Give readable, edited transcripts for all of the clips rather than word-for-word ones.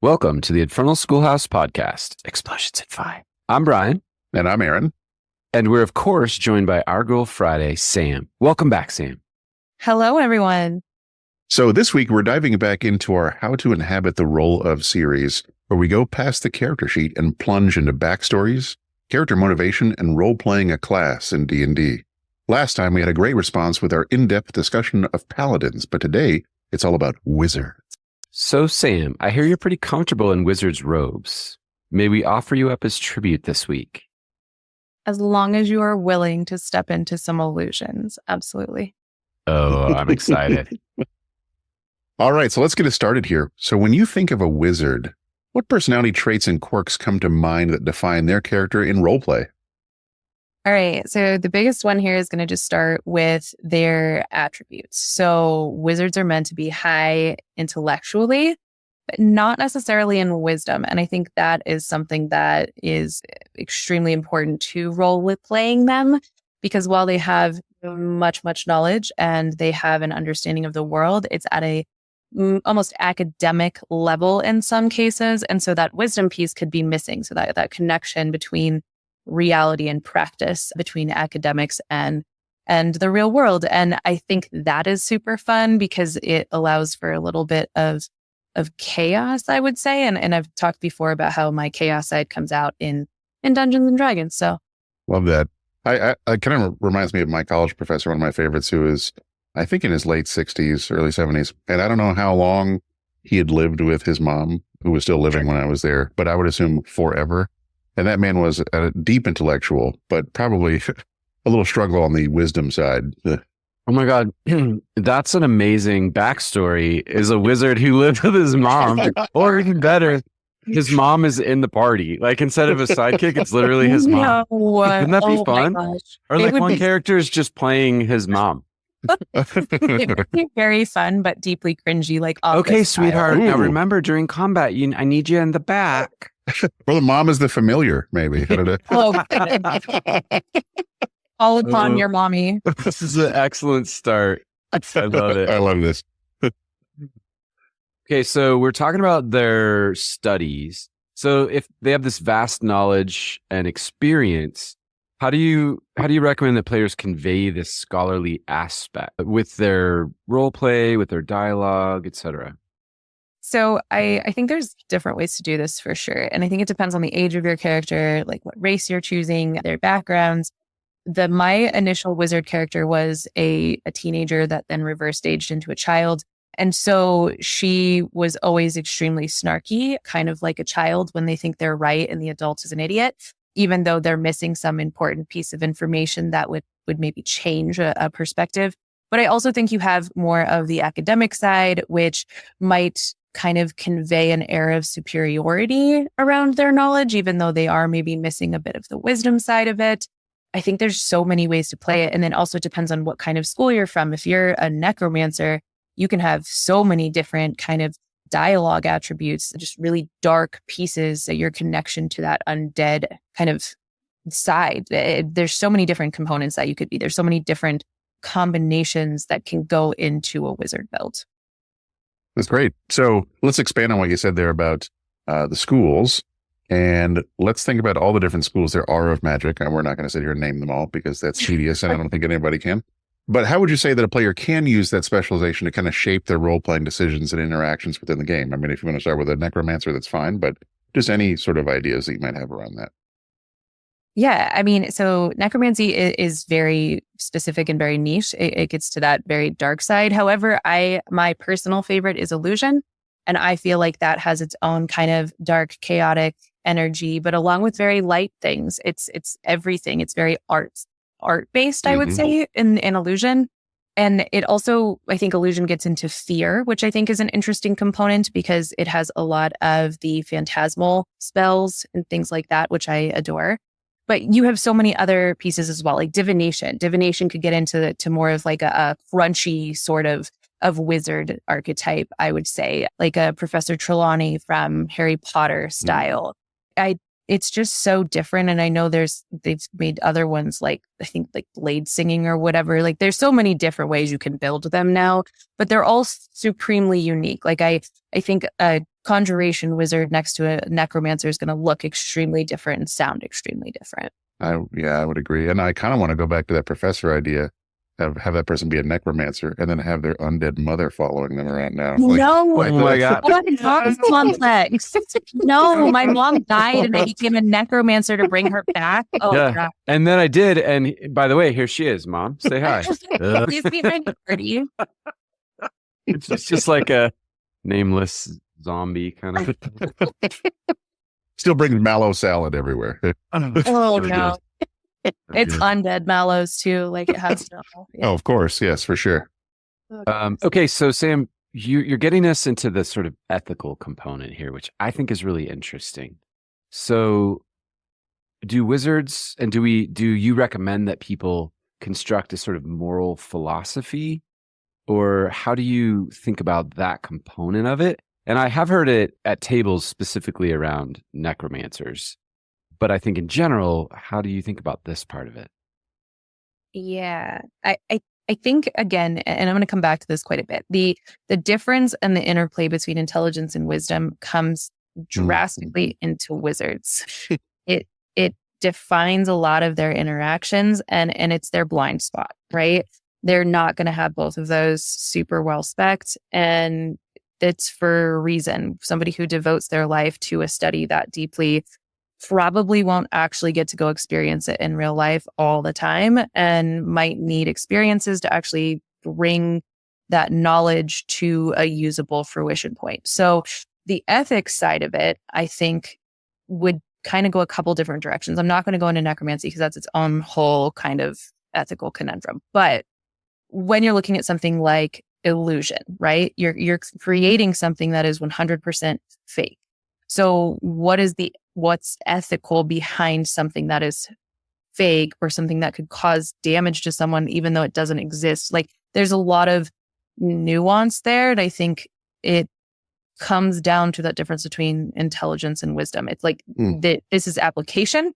Welcome to the Infernal Schoolhouse Podcast, Explosions at 5. I'm Bryan. And I'm Aaron. And we're, of course, joined by our girl Friday, Sam. Welcome back, Sam. Hello, everyone. So this week, we're diving back into our How to Inhabit the Role of series, where we go past the character sheet and plunge into backstories, character motivation, and role-playing a class in D&D. Last time, we had a great response with our in-depth discussion of paladins, but today, it's all about wizards. So, Sam, I hear you're pretty comfortable in wizard's robes. May we offer you up as tribute this week? As long as you are willing to step into some illusions. Absolutely. Oh, I'm excited. All right, so let's get it started here. So when you think of a wizard, what personality traits and quirks come to mind that define their character in roleplay? All right. So the biggest one here is going to just start with their attributes. So wizards are meant to be high intellectually, but not necessarily in wisdom. And I think that is something that is extremely important to role with playing them, because while they have much knowledge and they have an understanding of the world, it's at a almost academic level in some cases. And so that wisdom piece could be missing. So that connection between reality and practice, between academics and the real world. And I think that is super fun because it allows for a little bit of chaos, I would say. And I've talked before about how my chaos side comes out in Dungeons and Dragons. So Love that. I kind of reminds me of my college professor, one of my favorites, who is, I think, in his late 60s, early 70s. And I don't know how long he had lived with his mom, who was still living when I was there, but I would assume forever. And that man was a deep intellectual, but probably a little struggle on the wisdom side. Oh my God. That's an amazing backstory. Is a wizard who lived with his mom, or even better, his mom is in the party. Like, instead of a sidekick, it's literally his mom. No. Wouldn't that be fun? Or like one be character is just playing his mom. It would be very fun, but deeply cringy. Like, Okay, style. sweetheart. Now Ooh. remember, during combat, I need you in the back. Or the mom is the familiar, maybe. I don't know. Oh, all upon your mommy. This is an excellent start. I love it. I love this. Okay, so we're talking about their studies. So if they have this vast knowledge and experience, how do you recommend that players convey this scholarly aspect with their role play, with their dialogue, etc.? So I think there's different ways to do this for sure. And I think it depends on the age of your character, like what race you're choosing, their backgrounds. My initial wizard character was a teenager that then reversed aged into a child. And so she was always extremely snarky, kind of like a child when they think they're right and the adult is an idiot, even though they're missing some important piece of information that would maybe change a perspective. But I also think you have more of the academic side, which might kind of convey an air of superiority around their knowledge, even though they are maybe missing a bit of the wisdom side of it. I think there's so many ways to play it. And then also it depends on what kind of school you're from. If you're a necromancer, you can have so many different kind of dialogue attributes, just really dark pieces that your connection to that undead kind of side. There's so many different components that you could be. There's so many different combinations that can go into a wizard build. That's great. So let's expand on what you said there about the schools. And let's think about all the different schools there are of magic. And we're not going to sit here and name them all because that's tedious and I don't think anybody can. But how would you say that a player can use that specialization to kind of shape their role-playing decisions and interactions within the game? I mean, if you want to start with a necromancer, that's fine, but just any sort of ideas that you might have around that. Yeah, I mean, so necromancy is very specific and very niche. It gets to that very dark side. However, my personal favorite is illusion. And I feel like that has its own kind of dark, chaotic energy, but along with very light things. It's everything. It's very art-based, I would say, in illusion. And it also, I think illusion gets into fear, which I think is an interesting component because it has a lot of the phantasmal spells and things like that, which I adore. But you have so many other pieces as well, like divination. Divination could get into more of like a crunchy sort of wizard archetype, I would say, like a Professor Trelawney from Harry Potter style. It's just so different. And I know they've made other ones like, I think like blade singing or whatever. Like there's so many different ways you can build them now, but they're all supremely unique. Like I think a conjuration wizard next to a necromancer is going to look extremely different and sound extremely different. I would agree. And I kind of want to go back to that professor idea of have that person be a necromancer and then have their undead mother following them around now. No, oh my God. That's complex. No, my mom died and I became a necromancer to bring her back. Oh, Yeah. God. And then I did. And by the way, here she is, Mom. Say hi. Please be my party. It's just like a nameless zombie kind of. Still brings mallow salad everywhere. Oh, no. It's undead mallows too. Like it has to. Yeah. Oh, of course. Yes, for sure. Okay, so Sam, you're getting us into the sort of ethical component here, which I think is really interesting. So, do wizards and do you recommend that people construct a sort of moral philosophy, or how do you think about that component of it? And I have heard it at tables specifically around necromancers. But I think in general, how do you think about this part of it? Yeah, I think again, and I'm going to come back to this quite a bit. The difference and the interplay between intelligence and wisdom comes drastically into wizards. It defines a lot of their interactions, and it's their blind spot, right? They're not going to have both of those super well spec'd, and it's for a reason. Somebody who devotes their life to a study that deeply probably won't actually get to go experience it in real life all the time and might need experiences to actually bring that knowledge to a usable fruition point. So the ethics side of it, I think, would kind of go a couple different directions. I'm not going to go into necromancy because that's its own whole kind of ethical conundrum. But when you're looking at something like illusion, right? You're creating something that is 100% fake. So what's ethical behind something that is fake or something that could cause damage to someone, even though it doesn't exist? Like there's a lot of nuance there. And I think it comes down to that difference between intelligence and wisdom. It's like this is application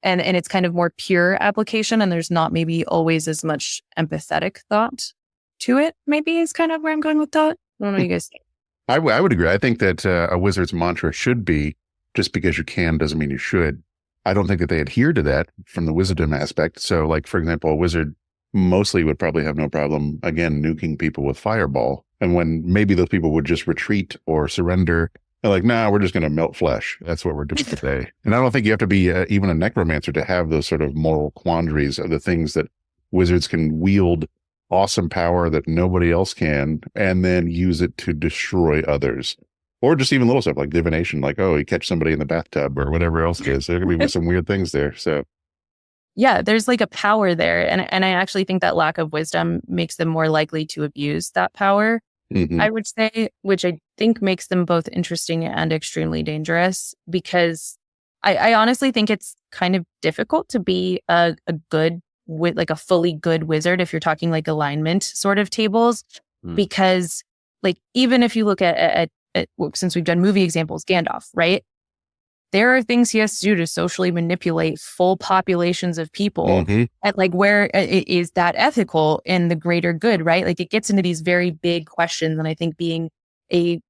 and it's kind of more pure application. And there's not maybe always as much empathetic thought to it, maybe is kind of where I'm going with that. I don't know what you guys think. I would agree. I think that a wizard's mantra should be just because you can doesn't mean you should. I don't think that they adhere to that from the wisdom aspect. So like, for example, a wizard mostly would probably have no problem, again, nuking people with fireball. And when maybe those people would just retreat or surrender, they're like, nah, we're just going to melt flesh. That's what we're doing today. And I don't think you have to be even a necromancer to have those sort of moral quandaries of the things that wizards can wield awesome power that nobody else can, and then use it to destroy others. Or just even little stuff like divination, like, oh, you catch somebody in the bathtub or whatever else it is. There could be some weird things there. So yeah, there's like a power there. And I actually think that lack of wisdom makes them more likely to abuse that power, I would say, which I think makes them both interesting and extremely dangerous, because I honestly think it's kind of difficult to be a good with like a fully good wizard if you're talking like alignment sort of tables, because like even if you look at since we've done movie examples, Gandalf, right? There are things he has to do to socially manipulate full populations of people. And like, where is that ethical in the greater good, right? Like it gets into these very big questions. And I think being a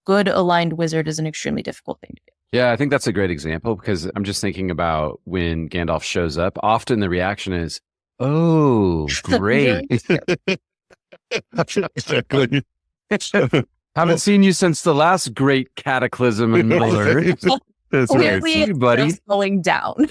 good aligned wizard is an extremely difficult thing to do. Yeah, I think that's a great example because I'm just thinking about when Gandalf shows up, often the reaction is, oh, great. exactly. Haven't seen you since the last great cataclysm in Middle-earth. That's right. Clearly, buddy. slowing down.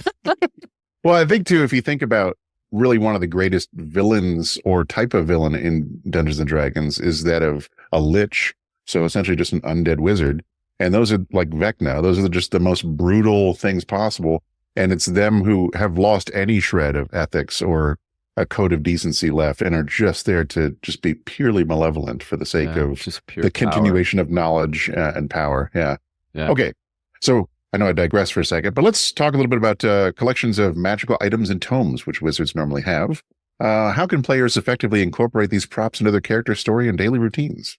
Well, I think too, if you think about really one of the greatest villains or type of villain in Dungeons and Dragons is that of a lich. So essentially just an undead wizard. And those are like Vecna. Those are just the most brutal things possible. And it's them who have lost any shred of ethics or a code of decency left and are just there to just be purely malevolent for the sake of just pure the power. continuation of knowledge and power. Yeah. Okay. So I know I digress for a second, but let's talk a little bit about collections of magical items and tomes, which wizards normally have. How can players effectively incorporate these props into their character story and daily routines?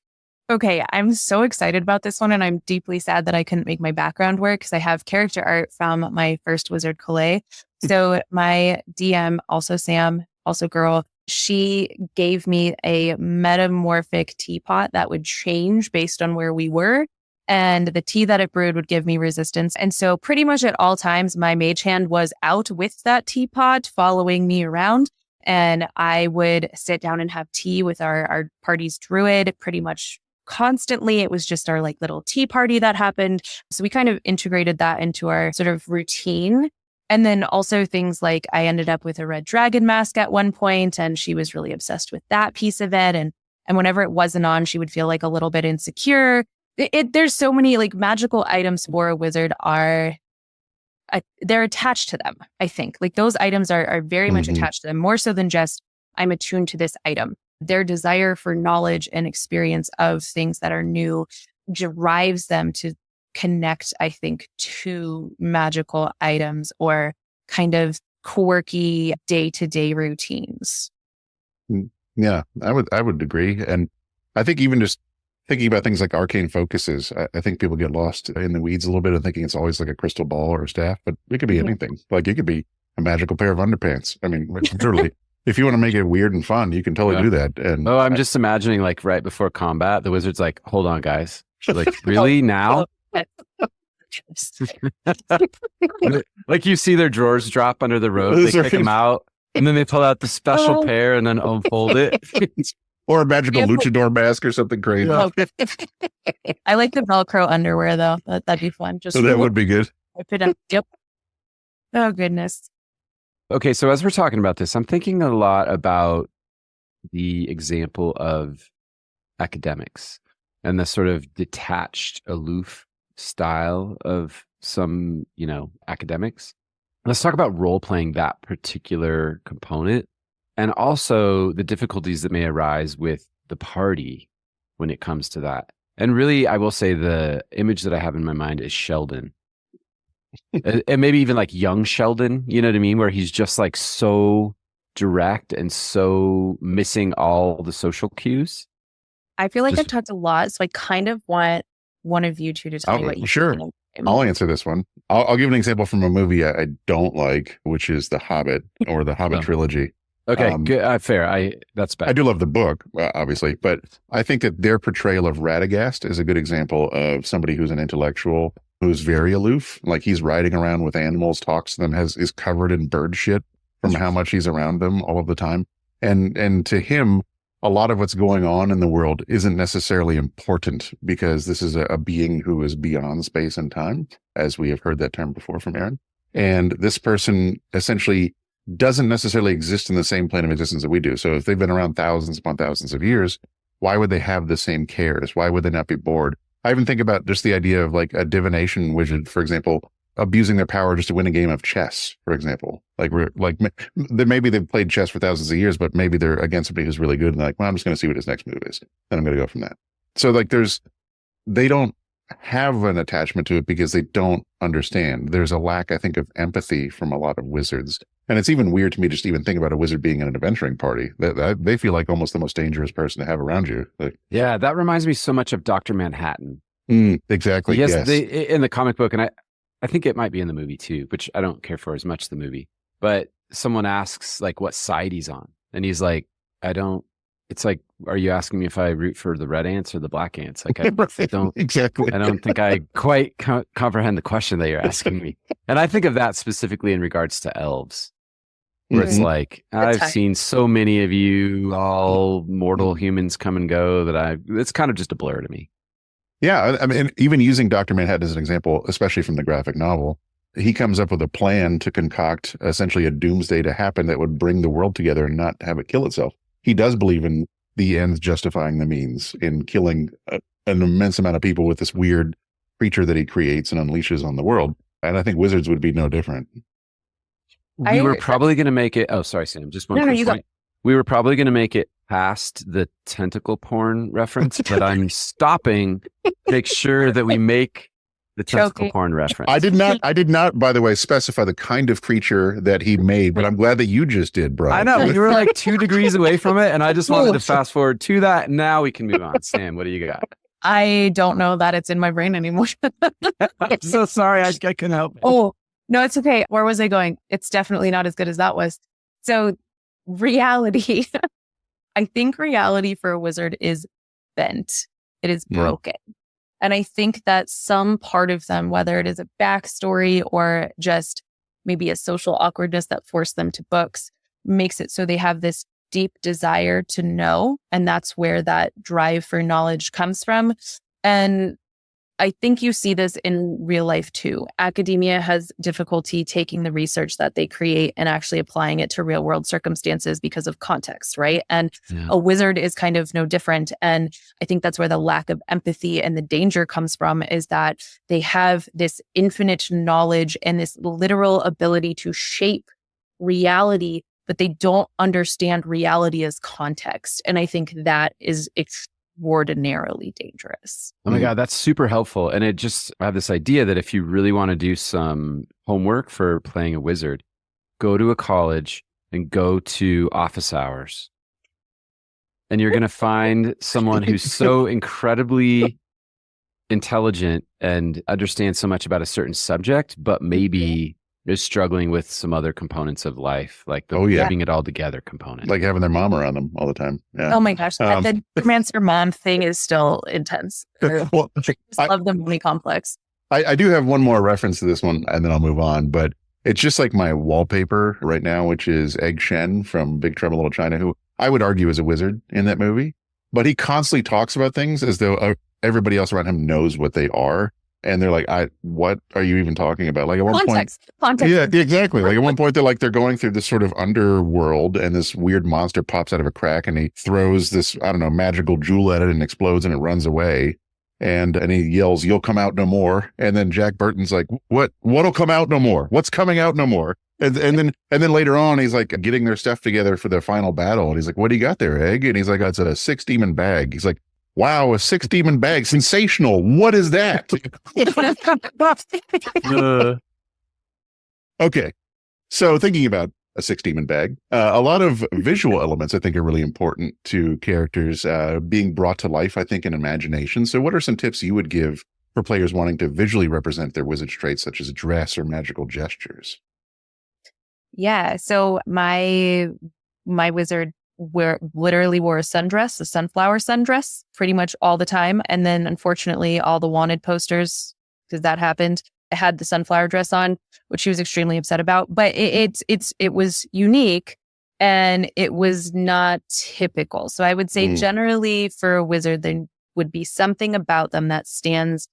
Okay, I'm so excited about this one, and I'm deeply sad that I couldn't make my background work because I have character art from my first Wizard Calais. So my DM, also Sam, also girl, she gave me a metamorphic teapot that would change based on where we were. and the tea that it brewed would give me resistance. And so pretty much at all times, my mage hand was out with that teapot following me around. And I would sit down and have tea with our party's druid pretty much constantly. It was just our like little tea party that happened. So we kind of integrated that into our sort of routine. And then also things like I ended up with a red dragon mask at one point, and she was really obsessed with that piece of it. And whenever it wasn't on, she would feel like a little bit insecure. There's so many like magical items for a wizard they're attached to them. I think like those items are very much attached to them, more so than just I'm attuned to this item. Their desire for knowledge and experience of things that are new drives them to connect, I think, to magical items or kind of quirky day-to-day routines. Yeah, I would agree. And I think even just thinking about things like arcane focuses, I think people get lost in the weeds a little bit and thinking it's always like a crystal ball or a staff, but it could be anything. Like it could be a magical pair of underpants. I mean, literally, if you want to make it weird and fun, you can totally do that. And I'm just imagining like right before combat, the wizard's like, hold on, guys. Like, really now? Like you see their drawers drop under the robe, they take them out, and then they pull out the special pair and then unfold it. Or a magical luchador mask or something crazy. I like the Velcro underwear though. That'd be fun. So that would be good. Yep. Oh goodness. Okay, so as we're talking about this, I'm thinking a lot about the example of academics and the sort of detached, aloof style of some, academics. Let's talk about role-playing that particular component, and also the difficulties that may arise with the party when it comes to that. And really, I will say the image that I have in my mind is Sheldon. And maybe even like young Sheldon, you know what I mean? Where he's just like so direct and so missing all the social cues. I feel like I've talked a lot, so I kind of want one of you two to tell me what you think. I'll answer this one. I'll give an example from a movie I don't like, which is The Hobbit or the Hobbit trilogy. Okay, good, fair. That's bad. I do love the book, obviously, but I think that their portrayal of Radagast is a good example of somebody who's an intellectual, who's very aloof. Like he's riding around with animals, talks to them, is covered in bird shit from how much he's around them all of the time. And to him, a lot of what's going on in the world isn't necessarily important because this is a being who is beyond space and time, as we have heard that term before from Aaron. And this person essentially doesn't necessarily exist in the same plane of existence that we do. So if they've been around thousands upon thousands of years, why would they have the same cares? Why would they not be bored? I even think about just the idea of like a divination wizard, for example, abusing their power just to win a game of chess, for example. Maybe they've played chess for thousands of years, but maybe they're against somebody who's really good and they're like, well, I'm just going to see what his next move is. Then I'm going to go from that. So like they don't have an attachment to it because they don't understand. There's a lack, I think, of empathy from a lot of wizards. And it's even weird to me just to even think about a wizard being in an adventuring party. They feel like almost the most dangerous person to have around you. Yeah, that reminds me so much of Dr. Manhattan. Exactly. Yes. In the comic book, and I think it might be in the movie too, which I don't care for as much, the movie. But someone asks like what side he's on. And he's like, it's like, are you asking me if I root for the red ants or the black ants? Like, I don't exactly. I don't think I quite comprehend the question that you're asking me. And I think of that specifically in regards to elves, where it's like, I've seen so many of you, all mortal humans come and go it's kind of just a blur to me. Yeah. I mean, even using Dr. Manhattan as an example, especially from the graphic novel, he comes up with a plan to concoct essentially a doomsday to happen that would bring the world together and not have it kill itself. He does believe in the ends justifying the means, in killing an immense amount of people with this weird creature that he creates and unleashes on the world. And I think wizards would be no different. We were probably going to make it. Oh, sorry, Sam. Just one quick point. We were probably going to make it past the tentacle porn reference, but I'm stopping to make sure that we make the tentacle porn reference. I did not, by the way, specify the kind of creature that he made, but I'm glad that you just did, Bryan. I know. You were like 2 degrees away from it, and I just wanted to fast forward to that. Now we can move on. Sam, what do you got? I don't know that it's in my brain anymore. I'm so sorry. I couldn't help it. Oh, no, it's okay. Where was I going? It's definitely not as good as that was. So reality, I think reality for a wizard is bent. It is broken. And I think that some part of them, whether it is a backstory or just maybe a social awkwardness that forced them to books, makes it so they have this deep desire to know. And that's where that drive for knowledge comes from. And I think you see this in real life too. Academia has difficulty taking the research that they create and actually applying it to real world circumstances because of context, right? And a wizard is kind of no different. And I think that's where the lack of empathy and the danger comes from, is that they have this infinite knowledge and this literal ability to shape reality, but they don't understand reality as context. And I think that is extraordinarily dangerous. Oh my God, that's super helpful. And I have this idea that if you really want to do some homework for playing a wizard, go to a college and go to office hours. And you're going to find someone who's so incredibly intelligent and understands so much about a certain subject, but maybe is struggling with some other components of life, like the keeping it all together component. Like having their mom around them all the time. Yeah. Oh my gosh. The necromancer mom thing is still intense. Well, I love the mommy complex. I do have one more reference to this one and then I'll move on, but it's just like my wallpaper right now, which is Egg Shen from Big Trouble in Little China, who I would argue is a wizard in that movie, but he constantly talks about things as though everybody else around him knows what they are. And they're like, what are you even talking about? Like at one point, yeah, exactly. Like at one point, they're going through this sort of underworld and this weird monster pops out of a crack and he throws this, I don't know, magical jewel at it and explodes and it runs away. And he yells, "You'll come out no more." And then Jack Burton's like, what'll come out no more? What's coming out no more? And then later on, he's like getting their stuff together for the final battle. And he's like, "What do you got there, Egg?" And he's like, "It's a 6 demon bag." He's like, "Wow, a 6 demon bag. Sensational. What is that?" Okay. So thinking about a 6 demon bag, a lot of visual elements I think are really important to characters being brought to life, I think, in imagination. So what are some tips you would give for players wanting to visually represent their wizard's traits, such as dress or magical gestures? Yeah. So my wizard literally wore a sundress, a sunflower sundress, pretty much all the time. And then unfortunately, all the wanted posters, because that happened, it had the sunflower dress on, which she was extremely upset about. But it was unique and it was not typical. So I would say generally for a wizard, there would be something about them that stands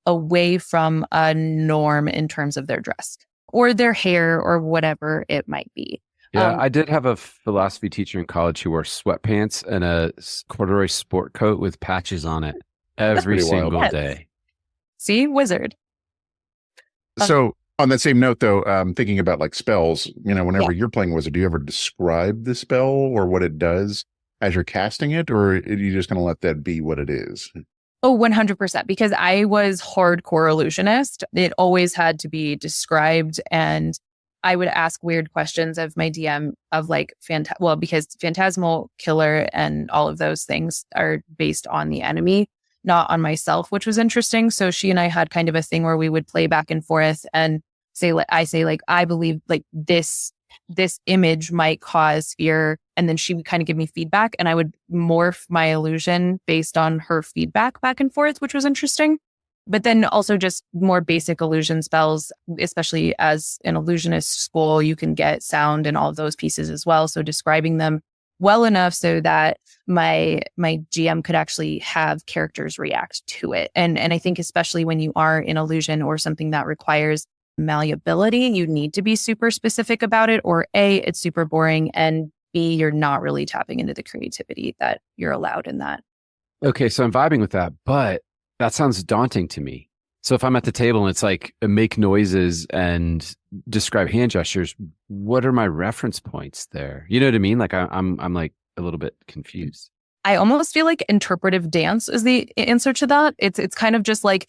away from a norm in terms of their dress or their hair or whatever it might be. Yeah, I did have a philosophy teacher in college who wore sweatpants and a corduroy sport coat with patches on it every single day. See, wizard. So on that same note, though, thinking about like spells, whenever you're playing a wizard, do you ever describe the spell or what it does as you're casting it, or are you just going to let that be what it is? Oh, 100%. Because I was hardcore illusionist. It always had to be described, and I would ask weird questions of my DM of like, because phantasmal killer and all of those things are based on the enemy, not on myself, which was interesting. So she and I had kind of a thing where we would play back and forth and I believe like this image might cause fear. And then she would kind of give me feedback and I would morph my illusion based on her feedback back and forth, which was interesting. But then also just more basic illusion spells, especially as an illusionist school, you can get sound and all of those pieces as well. So describing them well enough so that my GM could actually have characters react to it. And I think especially when you are in illusion or something that requires malleability, you need to be super specific about it, or A, it's super boring, and B, you're not really tapping into the creativity that you're allowed in that. Okay, so I'm vibing with that, but that sounds daunting to me. So if I'm at the table and it's like make noises and describe hand gestures, what are my reference points there? You know what I mean? Like I'm like a little bit confused. I almost feel like interpretive dance is the answer to that. It's kind of just like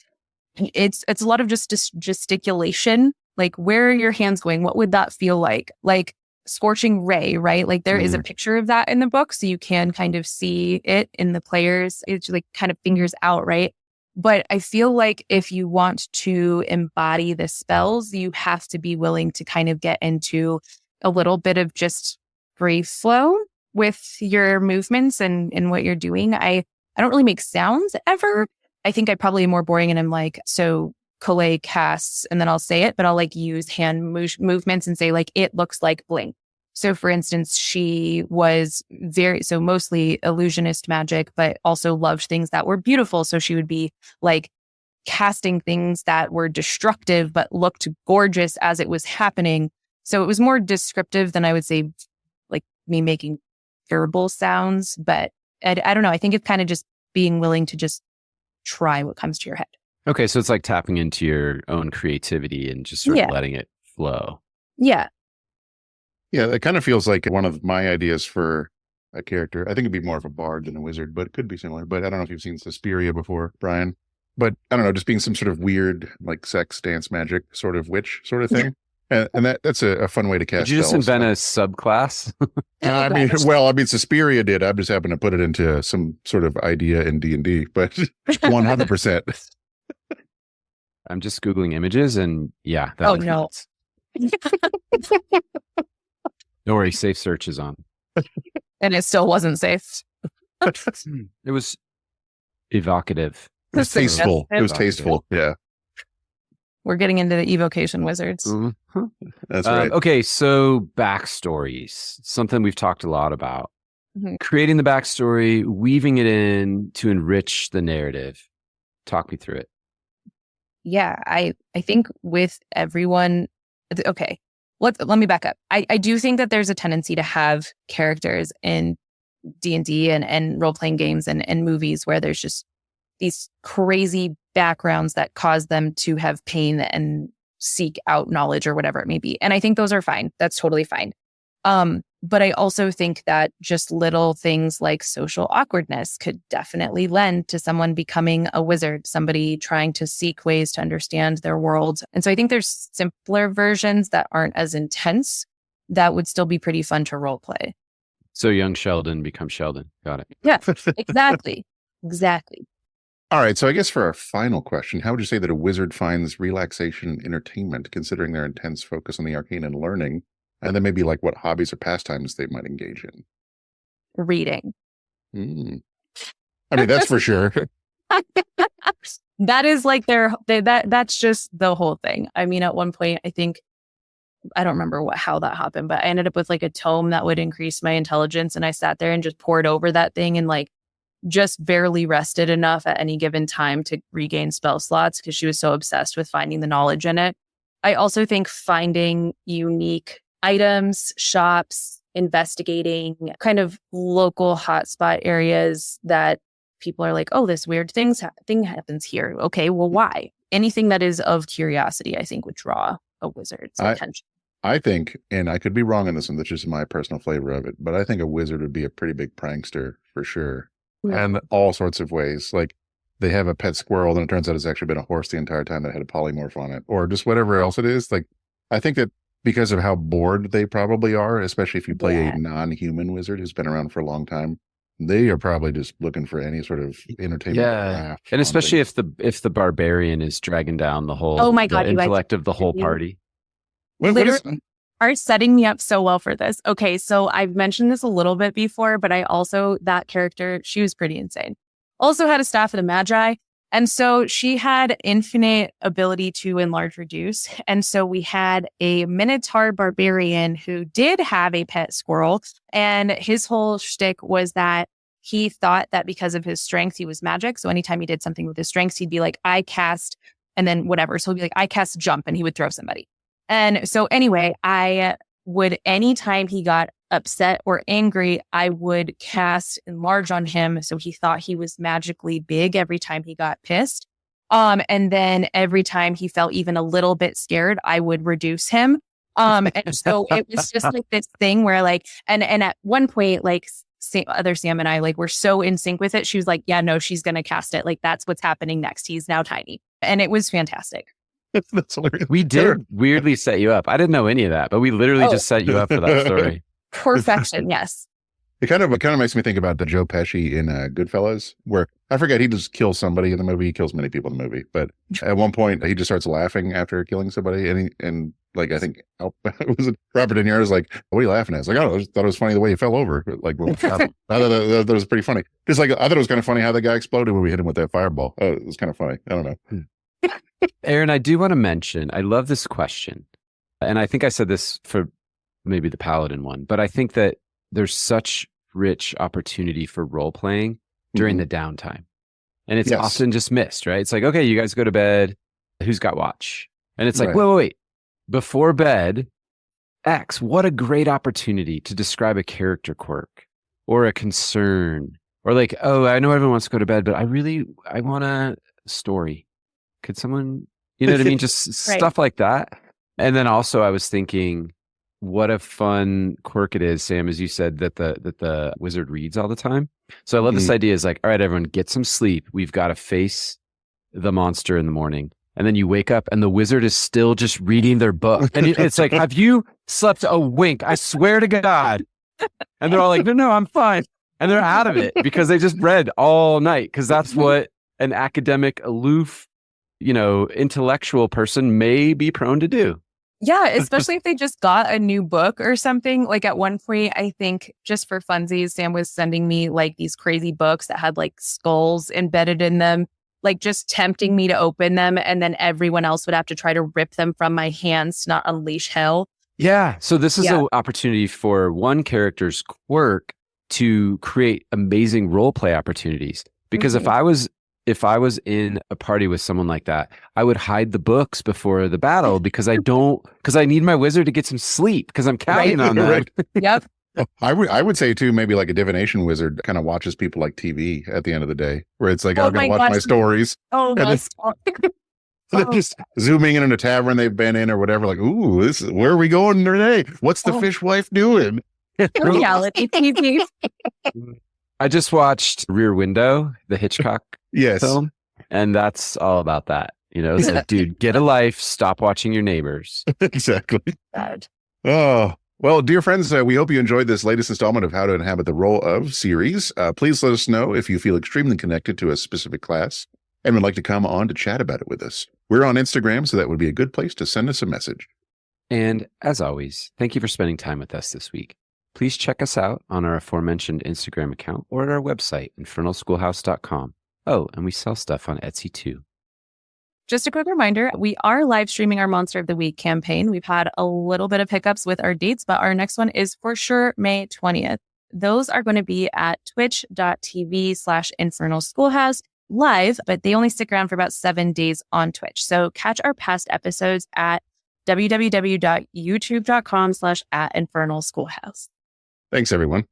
it's a lot of just gesticulation. Like, where are your hands going? What would that feel like? Like scorching ray, right? Like there is a picture of that in the book, so you can kind of see it in the players. It's like kind of fingers out, right? But I feel like if you want to embody the spells, you have to be willing to kind of get into a little bit of just free flow with your movements and what you're doing. I don't really make sounds ever. I think I probably am more boring and I'm like, so Colette casts, and then I'll say it, but I'll like use hand movements and say like, it looks like bling. So for instance, she was mostly illusionist magic, but also loved things that were beautiful. So she would be like casting things that were destructive, but looked gorgeous as it was happening. So it was more descriptive than I would say like me making terrible sounds. But I don't know. I think it's kind of just being willing to just try what comes to your head. Okay, so it's like tapping into your own creativity and just sort of letting it flow. Yeah. Yeah, it kind of feels like one of my ideas for a character. I think it'd be more of a bard than a wizard, but it could be similar. But I don't know if you've seen Suspiria before, Bryan. But I don't know, just being some sort of weird, like sex, dance, magic sort of witch sort of thing. And that's a fun way to cast Did you just spells. invent a subclass? I mean, Suspiria did. I just happened to put it into some sort of idea in D&D, but 100%. I'm just Googling images and that makes no. sense. Don't worry, safe search is on. And it still wasn't safe. It was evocative. It was tasteful. It was tasteful. Yeah. We're getting into the evocation wizards. Mm-hmm. That's right. Okay, so backstories, something we've talked a lot about. Mm-hmm. Creating the backstory, weaving it in to enrich the narrative. Talk me through it. Yeah, I think with everyone, okay, let me back up. I do think that there's a tendency to have characters in D&D and role-playing games and movies where there's just these crazy backgrounds that cause them to have pain and seek out knowledge or whatever it may be. And I think those are fine. That's totally fine. But I also think that just little things like social awkwardness could definitely lend to someone becoming a wizard, somebody trying to seek ways to understand their world. And so I think there's simpler versions that aren't as intense that would still be pretty fun to role play. So young Sheldon becomes Sheldon. Got it. Yeah, exactly. Exactly. All right. So I guess for our final question, how would you say that a wizard finds relaxation and entertainment, considering their intense focus on the arcane and learning? And then maybe like what hobbies or pastimes they might engage in. Reading. I mean, that's for sure. That is like that's just the whole thing. I mean, at one point, I think, I don't remember how that happened, but I ended up with like a tome that would increase my intelligence. And I sat there and just poured over that thing and like just barely rested enough at any given time to regain spell slots because she was so obsessed with finding the knowledge in it. I also think finding unique items, shops, investigating kind of local hotspot areas that people are like, oh, this weird thing happens here. Okay, well, why? Anything that is of curiosity, I think, would draw a wizard's attention. I think, and I could be wrong on this one, that's just my personal flavor of it, but I think a wizard would be a pretty big prankster for sure. Yeah. And all sorts of ways. Like they have a pet squirrel and it turns out it's actually been a horse the entire time that had a polymorph on it, or just whatever else it is. Like, I think that because of how bored they probably are, especially if you play a non-human wizard who's been around for a long time, they are probably just looking for any sort of entertainment. Yeah, and especially if the barbarian is dragging down the whole intellect of the whole party. Literally are setting me up so well for this. Okay, so I've mentioned this a little bit before, but I also, that character, she was pretty insane. Also had a staff of the Magi. And so she had infinite ability to enlarge, reduce. And so we had a Minotaur barbarian who did have a pet squirrel. And his whole shtick was that he thought that because of his strength, he was magic. So anytime he did something with his strengths, he'd be like, I cast, and then whatever. So he'd be like, I cast jump, and he would throw somebody. And so anyway, anytime he got upset or angry, I would cast enlarge on him. So he thought he was magically big every time he got pissed. And then every time he felt even a little bit scared, I would reduce him. And so it was just like this thing where like, and at one point, like other Sam and I like were so in sync with it. She was like, yeah, no, she's going to cast it. Like that's what's happening next. He's now tiny. And it was fantastic. That's hilarious. We did weirdly set you up. I didn't know any of that, but we literally just set you up for that story. Perfection, yes. It kind of makes me think about the Joe Pesci in Goodfellas, where I forget he just kills somebody in the movie. He kills many people in the movie, but at one point he just starts laughing after killing somebody, and like I think was it Robert De Niro's like, "What are you laughing at?" It's like, "Oh, I just thought it was funny the way he fell over." Like, well, I thought that was pretty funny. Just like I thought it was kind of funny how the guy exploded when we hit him with that fireball. It was kind of funny. I don't know. Aaron, I do want to mention, I love this question, and I think I said this for maybe the Paladin one, but I think that there's such rich opportunity for role playing during the downtime. And it's often just missed, right? It's like, okay, you guys go to bed. Who's got watch? And it's like, wait. Before bed, X, what a great opportunity to describe a character quirk or a concern. Or like, oh, I know everyone wants to go to bed, but I want a story. Could someone, you know what I mean? Just stuff like that. And then also I was thinking, what a fun quirk it is, Sam, as you said, that the wizard reads all the time. So I love this idea is like, all right, everyone, get some sleep. We've got to face the monster in the morning. And then you wake up and the wizard is still just reading their book. And it's like, have you slept a wink? I swear to God. And they're all like, no, I'm fine. And they're out of it because they just read all night. Because that's what an academic, aloof, intellectual person may be prone to do. Yeah, especially if they just got a new book or something. Like at one point, I think just for funsies, Sam was sending me like these crazy books that had like skulls embedded in them, like just tempting me to open them. And then everyone else would have to try to rip them from my hands to not unleash hell. Yeah. So this is an opportunity for one character's quirk to create amazing role play opportunities. Because if I was in a party with someone like that, I would hide the books before the battle because I need my wizard to get some sleep because I'm counting on that. Right. Yep. I would say too, maybe like a divination wizard kind of watches people like TV at the end of the day, where it's like, I'm going to watch my stories. Oh, my They're just zooming in a tavern they've been in or whatever. Like, ooh, where are we going today? What's the fishwife doing? Reality TV. I just watched Rear Window, the Hitchcock film, and that's all about that. It's like, dude, get a life, stop watching your neighbors. Exactly. Bad. Oh, well, dear friends, we hope you enjoyed this latest installment of How to Inhabit the Role of series. Please let us know if you feel extremely connected to a specific class and would like to come on to chat about it with us. We're on Instagram, so that would be a good place to send us a message. And as always, thank you for spending time with us this week. Please check us out on our aforementioned Instagram account or at our website, infernalschoolhouse.com. Oh, and we sell stuff on Etsy too. Just a quick reminder, we are live streaming our Monster of the Week campaign. We've had a little bit of hiccups with our dates, but our next one is for sure May 20th. Those are going to be at twitch.tv/Infernal Schoolhouse live, but they only stick around for about 7 days on Twitch. So catch our past episodes at www.youtube.com/@Infernal Schoolhouse. Thanks, everyone.